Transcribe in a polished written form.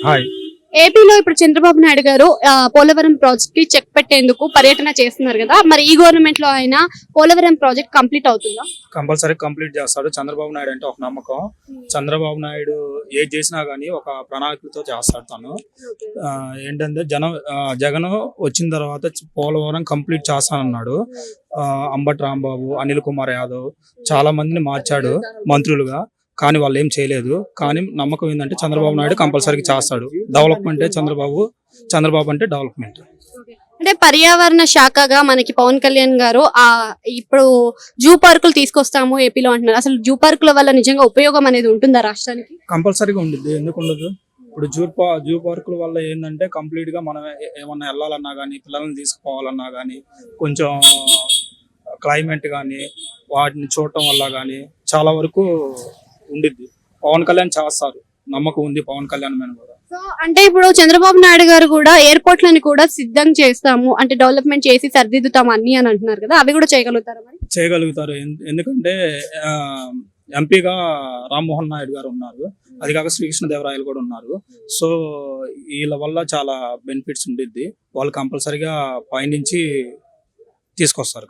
Hi. ఏపీలో ఇప్పుడు చంద్రబాబు నాయుడు గారు పోలవరం ప్రాజెక్ట్ కి చెక్ పెట్టేందుకు పర్యటన చేస్తున్నారు కదా, మరి ఈ గవర్నమెంట్ లో అయినా పోలవరం ప్రాజెక్ట్ కంప్లీట్ అవుతుందా? కంపల్సరీ కంప్లీట్ చేస్తాడు చంద్రబాబు నాయుడు అంటే ఒక నమ్మకం. చంద్రబాబు నాయుడు ఏది చేసినా గానీ ఒక ప్రణాళికతో చేస్తాడు తను. ఏంటంటే జగన్ వచ్చిన తర్వాత పోలవరం కంప్లీట్ చేస్తానన్నాడు. అంబటి రాంబాబు, అనిల్ కుమార్ యాదవ్ చాలా మందిని మార్చాడు మంత్రులుగా, కానీ వాళ్ళు ఏం చేయలేదు. కానీ నమ్మకం ఏంటంటే చంద్రబాబు నాయుడు కంపల్సరీ చేస్తాడు. డెవలప్మెంటే చంద్రబాబు అంటే డెవలప్మెంట్. అంటే పర్యావరణ శాఖగా మనకి పవన్ కళ్యాణ్ గారు ఇప్పుడు జూ పార్కులు తీసుకొస్తాము ఏపీలో అంటున్నారు. అసలు జూ పార్కుల వల్ల నిజంగా ఉపయోగం అనేది ఉంటుందా రాష్ట్రానికి? కంపల్సరీగా ఉండిద్ది, ఎందుకు ఉండదు. ఇప్పుడు జూ పార్కుల వల్ల ఏంటంటే కంప్లీట్ గా మనం ఏమన్నా వెళ్ళాలన్నా కానీ, పిల్లల్ని తీసుకుపోవాలన్నా కానీ, కొంచెం క్లైమేట్ కానీ వాటిని చూడటం వల్ల కానీ చాలా వరకు ఉండిద్ది. పవన్ కళ్యాణ్ చేస్తారు, నమ్మకం ఉంది పవన్ కళ్యాణ్ మీద కూడా. సో అంటే ఇప్పుడు చంద్రబాబు నాయుడు గారు కూడా ఎయిర్పోర్ట్లను కూడా సిద్ధం చేస్తాము అంటే డెవలప్మెంట్ చేసి సరిదిద్దుతాము అన్ని అని అంటున్నారు కదా, అవి కూడా చేయగలుగుతారా? మరి చేయగలుగుతారు, ఎందుకంటే ఎంపీగా రామ్మోహన్ నాయుడు గారు ఉన్నారు, అది కాక శ్రీకృష్ణదేవరాయలు కూడా ఉన్నారు. సో వీళ్ళ వల్ల చాలా బెనిఫిట్స్ ఉండిద్ది. వాళ్ళు కంపల్సరీగా పైనుంచి తీసుకొస్తారు.